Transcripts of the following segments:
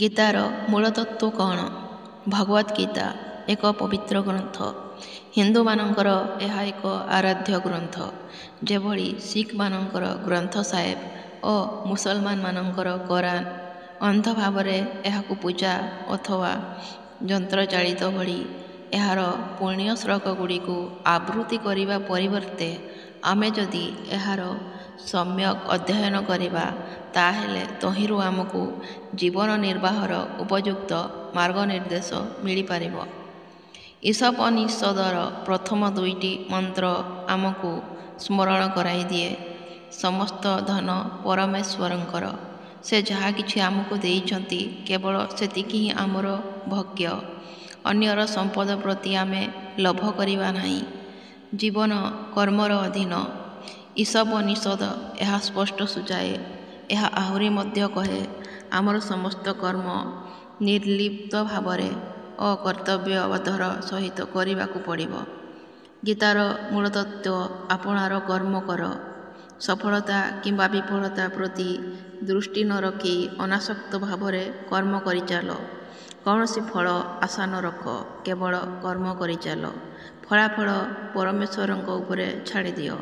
ଗୀତାର ମୂଳତତ୍ତ୍ୱ କ'ଣ? ଭଗବତ୍ ଗୀତା ଏକ ପବିତ୍ର ଗ୍ରନ୍ଥ। ହିନ୍ଦୁମାନଙ୍କର ଏହା ଏକ ଆରାଧ୍ୟ ଗ୍ରନ୍ଥ। ଯେଭଳି ଶିଖମାନଙ୍କର ଗ୍ରନ୍ଥ ସାହେବ ଓ ମୁସଲମାନମାନଙ୍କର କୋରାନ ଅନ୍ଧ ଭାବରେ ଏହାକୁ ପୂଜା ଅଥବା ଯନ୍ତ୍ରଚାଳିତ ଭଳି ଏହାର ପୁଣ୍ୟ ଶ୍ଳୋକଗୁଡ଼ିକୁ ଆବୃତ୍ତି କରିବା ପରିବର୍ତ୍ତେ ଆମେ ଯଦି ଏହାର ସମ୍ୟକ୍ ଅଧ୍ୟୟନ କରିବା, ତାହେଲେ ତହିଁରୁ ଆମକୁ ଜୀବନ ନିର୍ବାହର ଉପଯୁକ୍ତ ମାର୍ଗ ନିର୍ଦ୍ଦେଶ ମିଳିପାରିବ। ଈଶୋପନିଷଦର ପ୍ରଥମ 2ଟି ମନ୍ତ୍ର ଆମକୁ ସ୍ମରଣ କରାଇ ଦିଏ, ସମସ୍ତ ଧନ ପରମେଶ୍ୱରଙ୍କର। ସେ ଯାହା କିଛି ଆମକୁ ଦେଇଛନ୍ତି, କେବଳ ସେତିକି ହିଁ ଆମର ଭୋଗ୍ୟ। ଅନ୍ୟର ସମ୍ପଦ ପ୍ରତି ଆମେ ଲୋଭ କରିବା ନାହିଁ। ଜୀବନ କର୍ମର ଅଧୀନ। ଈଶୋପନିଷଦ ଏହା ସ୍ପଷ୍ଟ ସୂଚାଏ। ଏହା ଆହୁରି ମଧ୍ୟ କହେ, ଆମର ସମସ୍ତ କର୍ମ ନିର୍ଲିପ୍ତ ଭାବରେ ଓ କର୍ତ୍ତବ୍ୟବୋଧର ସହିତ କରିବାକୁ ପଡ଼ିବ। ଗୀତାର ମୂଳତତ୍ତ୍ୱ ଆପଣାର କର୍ମ କର। ସଫଳତା କିମ୍ବା ବିଫଳତା ପ୍ରତି ଦୃଷ୍ଟି ନ ରଖି ଅନାସକ୍ତ ଭାବରେ କର୍ମ କରିଚାଲ। କୌଣସି ଫଳ ଆଶା ନ ରଖ, କେବଳ କର୍ମ କରିଚାଲ। ଫଳାଫଳ ପରମେଶ୍ୱରଙ୍କ ଉପରେ ଛାଡ଼ିଦିଅ।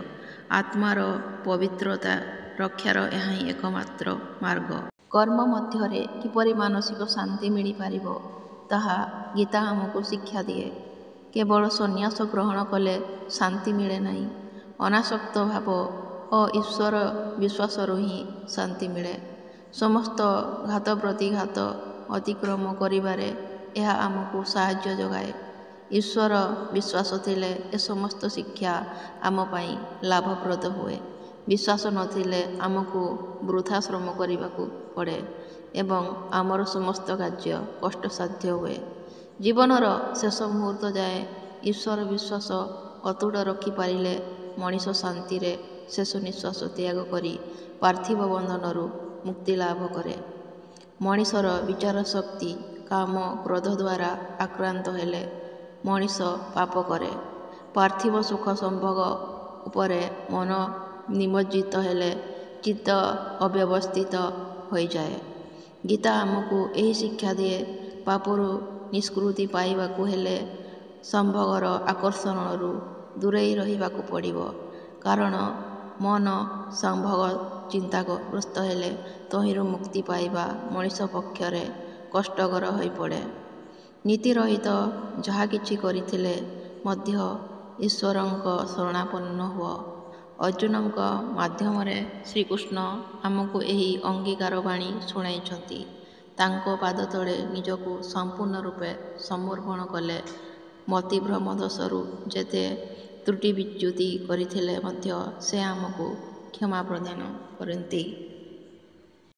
ଆତ୍ମାର ପବିତ୍ରତା ରକ୍ଷାର ଏହା ହିଁ ଏକମାତ୍ର ମାର୍ଗ। କର୍ମ ମଧ୍ୟରେ କିପରି ମାନସିକ ଶାନ୍ତି ମିଳିପାରିବ, ତାହା ଗୀତା ଆମକୁ ଶିକ୍ଷା ଦିଏ। କେବଳ ସନ୍ନ୍ୟାସ ଗ୍ରହଣ କଲେ ଶାନ୍ତି ମିଳେ ନାହିଁ। ଅନାସକ୍ତ ଭାବ ଓ ଈଶ୍ୱର ବିଶ୍ୱାସରୁ ହିଁ ଶାନ୍ତି ମିଳେ। ସମସ୍ତ ଘାତ ପ୍ରତିଘାତ ଅତିକ୍ରମ କରିବାରେ ଏହା ଆମକୁ ସାହାଯ୍ୟ ଯୋଗାଏ। ଈଶ୍ୱର ବିଶ୍ୱାସ ଥିଲେ ଏ ସମସ୍ତ ଶିକ୍ଷା ଆମ ପାଇଁ ଲାଭପ୍ରଦ ହୁଏ। ବିଶ୍ୱାସ ନଥିଲେ ଆମକୁ ବୃଥା ଶ୍ରମ କରିବାକୁ ପଡ଼େ ଏବଂ ଆମର ସମସ୍ତ କାର୍ଯ୍ୟ କଷ୍ଟସାଧ୍ୟ ହୁଏ। ଜୀବନର ଶେଷ ମୁହୂର୍ତ୍ତ ଯାଏ ଈଶ୍ୱର ବିଶ୍ୱାସ ଅତୁଟ ରଖିପାରିଲେ ମଣିଷ ଶାନ୍ତିରେ ଶେଷ ନିଶ୍ୱାସ ତ୍ୟାଗ କରି ପାର୍ଥିବ ବନ୍ଧନରୁ ମୁକ୍ତି ଲାଭ କରେ। ମଣିଷର ବିଚାର ଶକ୍ତି କାମ କ୍ରୋଧ ଦ୍ୱାରା ଆକ୍ରାନ୍ତ ହେଲେ ମଣିଷ ପାପ କରେ। ପାର୍ଥିବ ସୁଖ ସମ୍ଭୋଗ ଉପରେ ମନ ନିମଜ୍ଜିତ ହେଲେ ଚିତ୍ତ ଅବ୍ୟବସ୍ଥିତ ହୋଇଯାଏ। ଗୀତା ଆମକୁ ଏହି ଶିକ୍ଷା ଦିଏ, ପାପରୁ ନିଷ୍କୃତି ପାଇବାକୁ ହେଲେ ସମ୍ଭୋଗର ଆକର୍ଷଣରୁ ଦୂରେଇ ରହିବାକୁ ପଡ଼ିବ। କାରଣ ମନ ସମ୍ଭୋଗ ଚିନ୍ତାଗ୍ରସ୍ତ ହେଲେ ତହିଁରୁ ମୁକ୍ତି ପାଇବା ମଣିଷ ପକ୍ଷରେ କଷ୍ଟକର ହୋଇପଡ଼େ। ନୀତିରହିତ ଯାହା କିଛି କରିଥିଲେ ମଧ୍ୟ ଈଶ୍ୱରଙ୍କ ଶରଣାପନ୍ନ ହୁଅ। ଅର୍ଜୁନଙ୍କ ମାଧ୍ୟମରେ ଶ୍ରୀକୃଷ୍ଣ ଆମକୁ ଏହି ଅଙ୍ଗୀକାର ବାଣୀ ଶୁଣାଇଛନ୍ତି। ତାଙ୍କ ପାଦତଳେ ନିଜକୁ ସମ୍ପୂର୍ଣ୍ଣ ରୂପେ ସମର୍ପଣ କଲେ ମତିଭ୍ରମ ଦୋଷରୁ ଯେତେ ତ୍ରୁଟି ବିଚ୍ୟୁତି କରିଥିଲେ ମଧ୍ୟ ସେ ଆମକୁ କ୍ଷମା ପ୍ରଦାନ କରନ୍ତି।